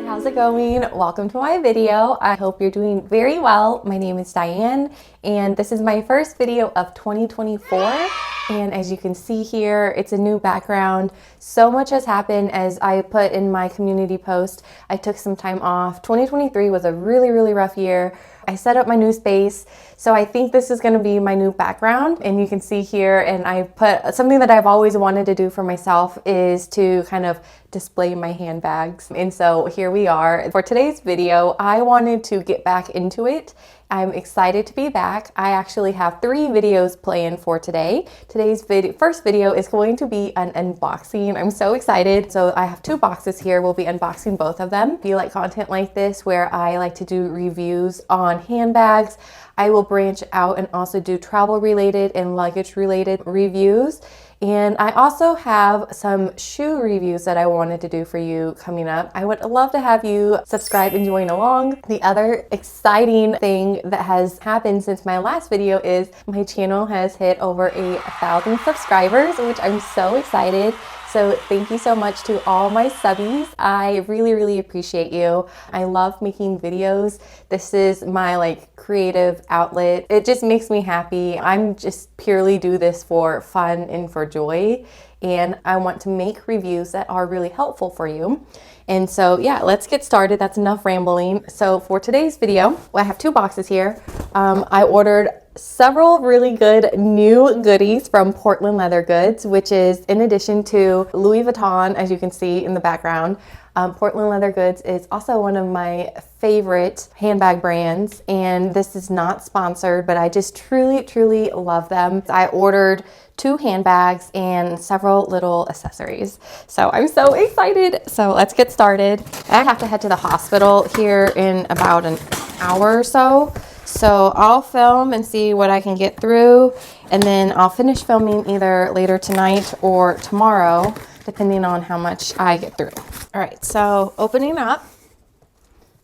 how's it going? Welcome to my video. I hope you're doing very well. My name is Diane and this is my first video of 2024. And as you can see here, it's a new background. So much has happened. As I put in my community post, I took some time off. 2023 was a really rough year. I set up my new space. So I think this is gonna be my new background. And you can see here, and I put something that I've always wanted to do for myself is to kind of display my handbags. And so here we are. For today's video, I wanted to get back into it. I'm excited to be back. I actually have 3 videos planned for today. Today's first video is going to be an unboxing. I'm so excited. So I have 2 boxes here. We'll be unboxing both of them. If you like content like this, where I like to do reviews on handbags, I will branch out and also do travel related and luggage related reviews. And I also have some shoe reviews that I wanted to do for you coming up. I would love to have you subscribe and join along. The other exciting thing that has happened since my last video is my channel has hit over 1,000 subscribers, which I'm so excited. So thank you so much to all my subbies. I really appreciate you. I love making videos. This is my creative outlet. It just makes me happy. I'm just purely do this for fun and for joy. And I want to make reviews that are really helpful for you. And so yeah, let's get started. That's enough rambling. So for today's video, I have 2 boxes here. I ordered several really good new goodies from Portland Leather Goods, which is in addition to Louis Vuitton, as you can see in the background. Portland Leather Goods is also one of my favorite handbag brands, and this is not sponsored, but I just truly love them. I ordered 2 handbags and several little accessories. So I'm so excited. So let's get started. I have to head to the hospital here in about an hour or so. So I'll film and see what I can get through, and then I'll finish filming either later tonight or tomorrow, depending on how much I get through. All right, so opening up,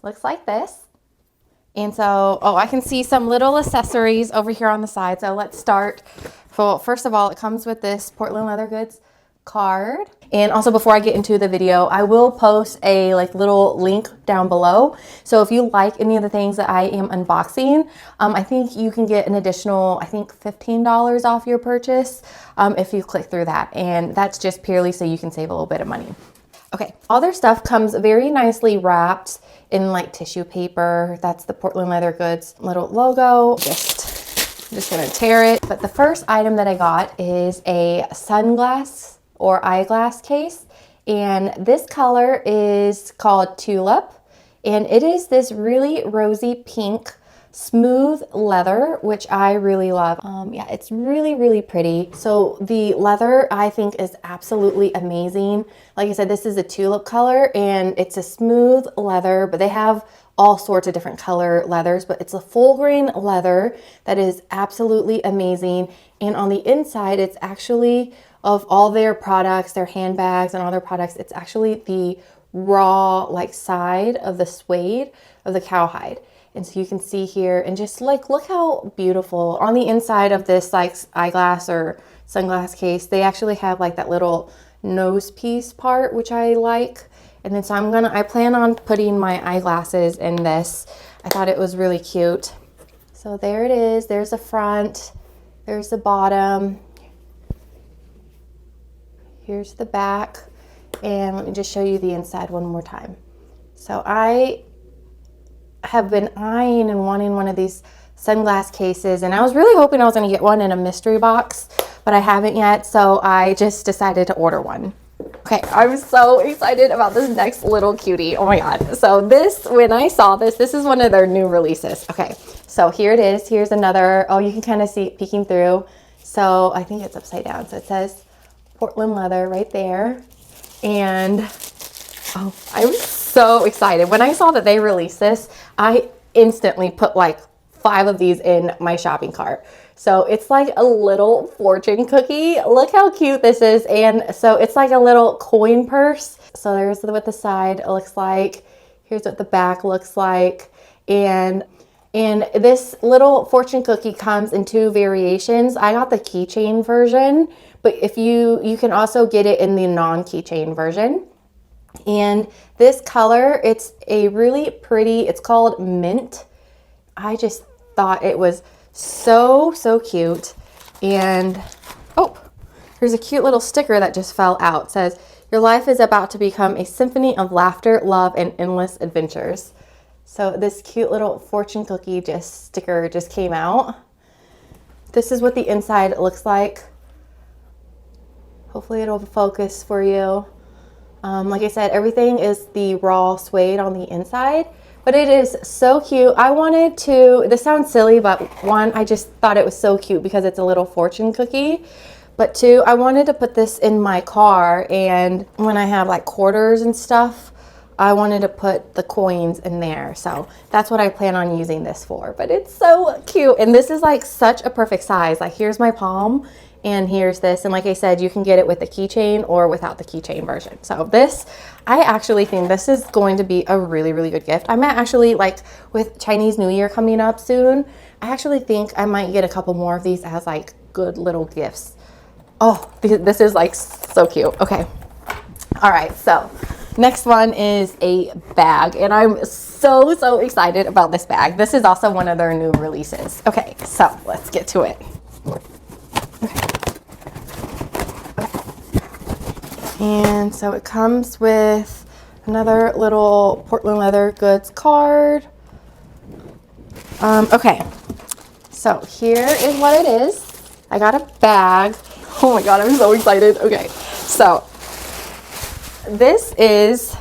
looks like this. And so, I can see some little accessories over here on the side. So let's start. Well, first of all, it comes with this Portland Leather Goods card. And also, before I get into the video, I will post a little link down below. So if you like any of the things that I am unboxing, I think you can get an additional, I think $15 off your purchase if you click through that. And that's just purely so you can save a little bit of money. Okay, all their stuff comes very nicely wrapped in tissue paper. That's the Portland Leather Goods little logo. I'm just gonna tear it. But the first item that I got is a sunglass or eyeglass case, and this color is called Tulip, and it is this really rosy pink smooth leather, which I really love. Yeah, it's really pretty. So the leather I think is absolutely amazing. Like I said, this is a tulip color and it's a smooth leather, but they have all sorts of different color leathers, but it's a full grain leather that is absolutely amazing. And on the inside, it's actually, of all their products, their handbags and all their products, it's actually the raw side of the suede of the cowhide. And so you can see here, and just look how beautiful. On the inside of this eyeglass or sunglass case, they actually have that little nose piece part, which I like. And then so I plan on putting my eyeglasses in this. I thought it was really cute. So there it is. There's the front, there's the bottom. Here's the back, and let me just show you the inside one more time. So I have been eyeing and wanting one of these sunglass cases, and I was really hoping I was going to get one in a mystery box, but I haven't yet, so I just decided to order one. Okay, I'm so excited about this next little cutie. Oh my god. So when I saw this is one of their new releases. Okay, so here it is. Here's another, you can kind of see it peeking through. So I think it's upside down. So it says Portland Leather right there. And I was so excited. When I saw that they released this, I instantly put 5 of these in my shopping cart. So it's like a little fortune cookie. Look how cute this is. And so it's like a little coin purse. So there's what the side looks like. Here's what the back looks like. And this little fortune cookie comes in 2 variations. I got the keychain version, but if you can also get it in the non-keychain version. And this color, it's a really pretty, it's called Mint. I just thought it was so cute. And oh, there's a cute little sticker that just fell out. It says, your life is about to become a symphony of laughter, love, and endless adventures. So this cute little fortune cookie sticker just came out. This is what the inside looks like. Hopefully it'll focus for you. Like I said, everything is the raw suede on the inside, but it is so cute. I wanted to, this sounds silly, but one, I just thought it was so cute because it's a little fortune cookie. But two, I wanted to put this in my car, and when I have like quarters and stuff, I wanted to put the coins in there. So that's what I plan on using this for. But it's so cute. And this is like such a perfect size. Like here's my palm and here's this. And like I said, you can get it with the keychain or without the keychain version. So this, I actually think this is going to be a really good gift. I might actually, like with Chinese New Year coming up soon, I actually think I might get a couple more of these as like good little gifts. Oh, this is like so cute. Okay. All right. So next one is a bag, and I'm so excited about this bag. This is also one of their new releases. Okay, so let's get to it. Okay. And so it comes with another little Portland Leather Goods card. Okay, so here is what it is. I got a bag. Oh my God, I'm so excited. Okay, so this is,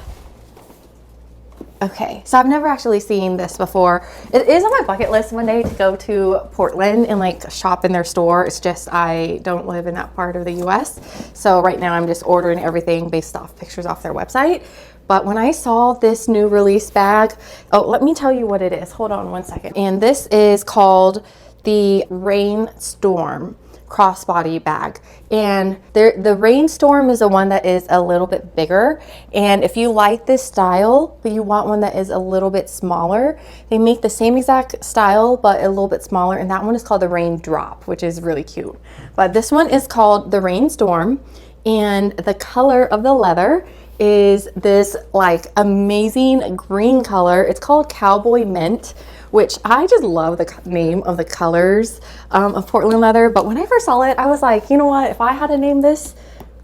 okay, so I've never actually seen this before. It is on my bucket list one day to go to Portland and like shop in their store. It's just I don't live in that part of the US. So right now I'm just ordering everything based off pictures off their website. But when I saw this new release bag, oh, let me tell you what it is. Hold on one second. And this is called the Rainstorm Crossbody bag, and the Rainstorm is the one that is a little bit bigger. And if you like this style but you want one that is a little bit smaller, they make the same exact style but a little bit smaller, and that one is called the Raindrop, which is really cute. But this one is called the Rainstorm, and the color of the leather is this like amazing green color. It's called Cowboy Mint, which I just love the name of the colors of Portland leather. But when I first saw it, I was like, you know what? If I had to name this,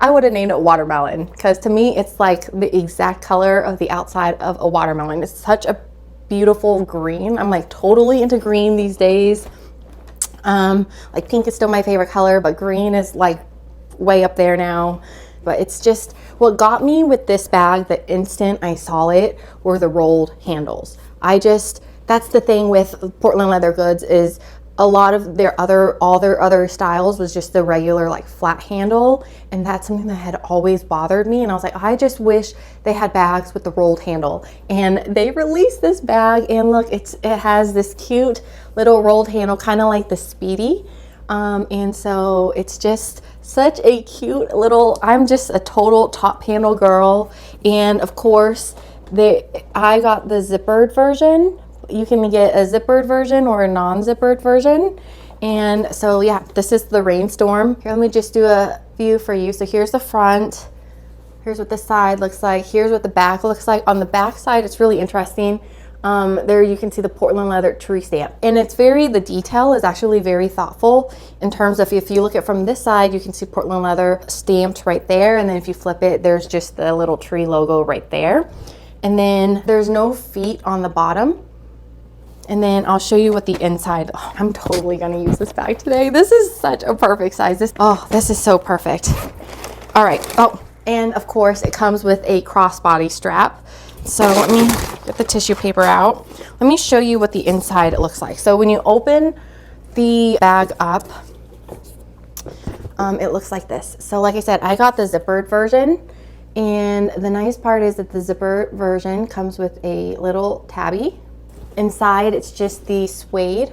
I would have named it watermelon, because to me, it's like the exact color of the outside of a watermelon. It's such a beautiful green. I'm like totally into green these days. Like pink is still my favorite color, but green is like way up there now. But it's just, what got me with this bag the instant I saw it were the rolled handles. That's the thing with Portland Leather Goods, is a lot of all their other styles was just the regular like flat handle, and that's something that had always bothered me. And I was like, I just wish they had bags with the rolled handle. And they released this bag, and look, it has this cute little rolled handle, kind of like the Speedy. And so it's just such a cute little, I'm just a total top handle girl. And of course, I got the zippered version. You can get a zippered version or a non-zippered version. And so yeah, this is the Rainstorm. Here, let me just do a view for you. So here's the front. Here's what the side looks like. Here's what the back looks like. On the back side, it's really interesting. There you can see the Portland Leather tree stamp, and the detail is actually very thoughtful in terms of, if you look at from this side, you can see Portland Leather stamped right there, and then if you flip it, there's just the little tree logo right there. And then there's no feet on the bottom. And then I'll show you what the inside, oh, I'm totally gonna use this bag today. This is such a perfect size. This is so perfect. All right, oh, and of course it comes with a crossbody strap. So let me get the tissue paper out. Let me show you what the inside looks like. So when you open the bag up, it looks like this. So like I said, I got the zippered version, and the nice part is that the zippered version comes with a little tabby. Inside, it's just the suede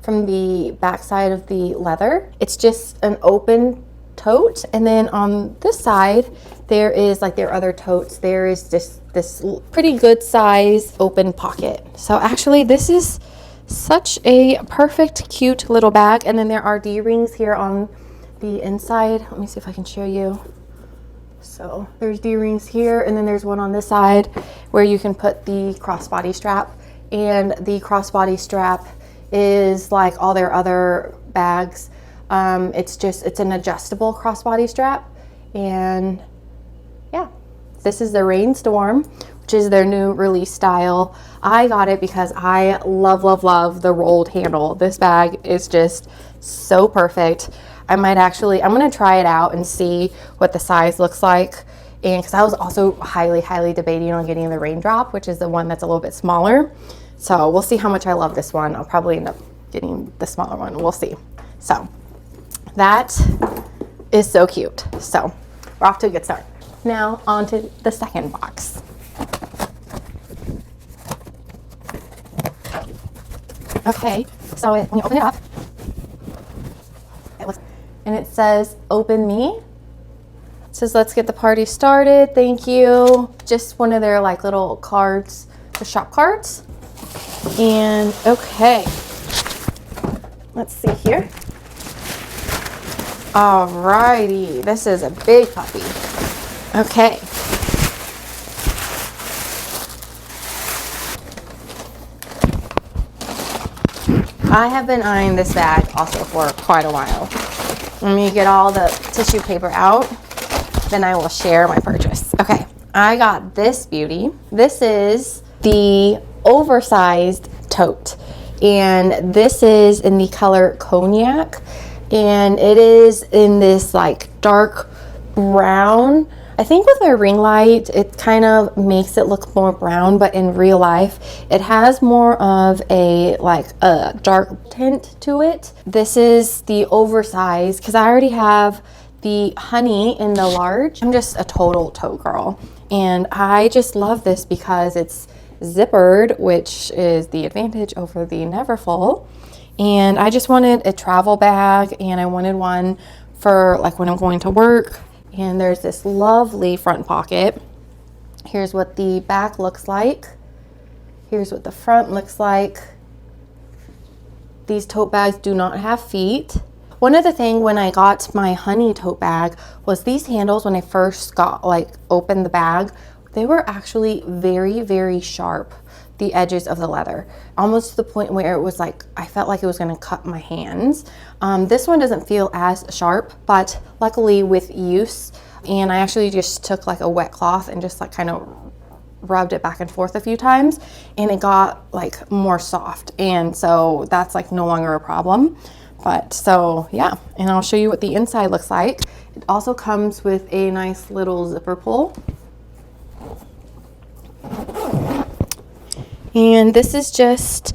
from the back side of the leather. It's just an open tote, and then on this side there is, like their other totes, there is just this pretty good size open pocket. So actually this is such a perfect cute little bag. And then there are D-rings here on the inside. Let me see if I can show you. So there's D-rings here, and then there's one on this side where you can put the crossbody strap. And the crossbody strap is like all their other bags. It's an adjustable crossbody strap. And yeah, this is the Rainstorm, which is their new release style. I got it because I love, love, love the rolled handle. This bag is just so perfect. I'm gonna try it out and see what the size looks like. And because I was also highly, highly debating on getting the Raindrop, which is the one that's a little bit smaller. So we'll see how much I love this one. I'll probably end up getting the smaller one. We'll see. So that is so cute. So we're off to a good start. Now on to the second box. Okay, so when you open it up, and it says, "Open me." It says, "Let's get the party started. Thank you." Just one of their like little cards, the shop cards. And okay, let's see here. Alrighty, this is a big puppy. Okay. I have been eyeing this bag also for quite a while. When you get all the tissue paper out, then I will share my purchase. Okay, I got this beauty. This is the Oversized Tote, and this is in the color Cognac, and it is in this like dark brown. I think with my ring light, it kind of makes it look more brown, but in real life, it has more of a like a dark tint to it. This is the oversized because I already have the honey in the large. I'm just a total tote girl, and I just love this because it's zippered, which is the advantage over the Neverfull. And I just wanted a travel bag, and I wanted one for like when I'm going to work. And there's this lovely front pocket. Here's what the back looks like. Here's what the front looks like. These tote bags do not have feet. One other thing when I got my honey tote bag was these handles, when I first opened the bag, they were actually very, very sharp, the edges of the leather, almost to the point where it was like, I felt like it was gonna cut my hands. This one doesn't feel as sharp, but luckily with use, and I actually just took like a wet cloth and just like kind of rubbed it back and forth a few times, and it got like more soft. And so that's like no longer a problem. But so yeah, and I'll show you what the inside looks like. It also comes with a nice little zipper pull. And this is just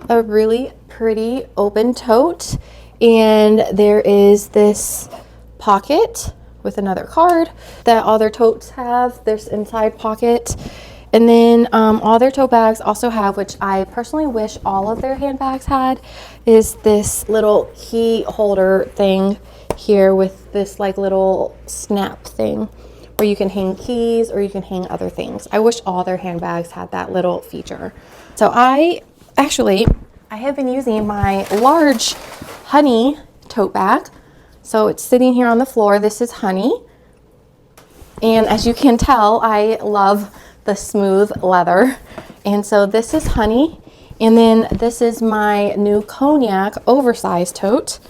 a really pretty open tote. And there is this pocket with another card that all their totes have. There's inside pocket. And then all their tote bags also have, which I personally wish all of their handbags had, is this little key holder thing here with this like little snap thing where you can hang keys or you can hang other things. I wish all their handbags had that little feature. So I have been using my large honey tote bag. So it's sitting here on the floor. This is honey. And as you can tell, I love the smooth leather. And so this is honey. And then this is my new Cognac oversized tote.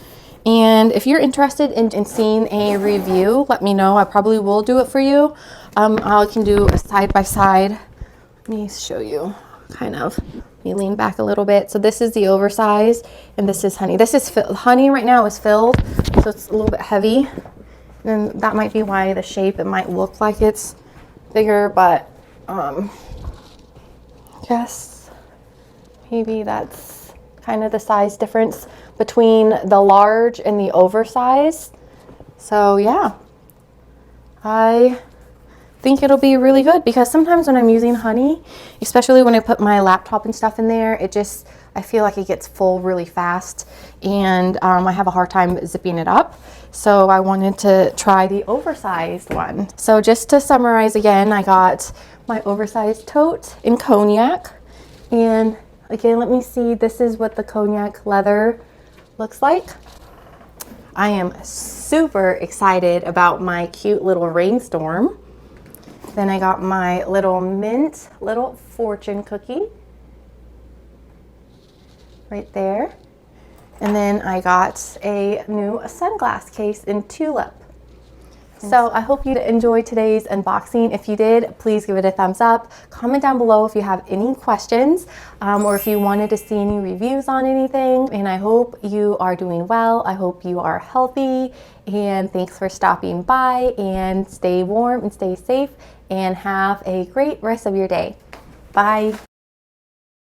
And if you're interested in seeing a review, let me know. I probably will do it for you. I can do a side by side. Let me show you kind of. Let me lean back a little bit. So this is the oversized, and this is honey. This is honey right now is filled, so it's a little bit heavy. And that might be why the shape, it might look like it's bigger, but I guess maybe that's kind of the size difference between the large and the oversized. So yeah, I think it'll be really good because sometimes when I'm using honey, especially when I put my laptop and stuff in there, I feel like it gets full really fast, and I have a hard time zipping it up. So I wanted to try the oversized one. So just to summarize again, I got my oversized tote in Cognac, and again, let me see, this is what the Cognac leather looks like. I am super excited about my cute little Rainstorm. Then I got my little mint little fortune cookie right there. And then I got a new sunglass case in tulip. So I hope you enjoyed today's unboxing. If you did, please give it a thumbs up. Comment down below if you have any questions or if you wanted to see any reviews on anything. And I hope you are doing well. I hope you are healthy. And thanks for stopping by, and stay warm and stay safe and have a great rest of your day. Bye.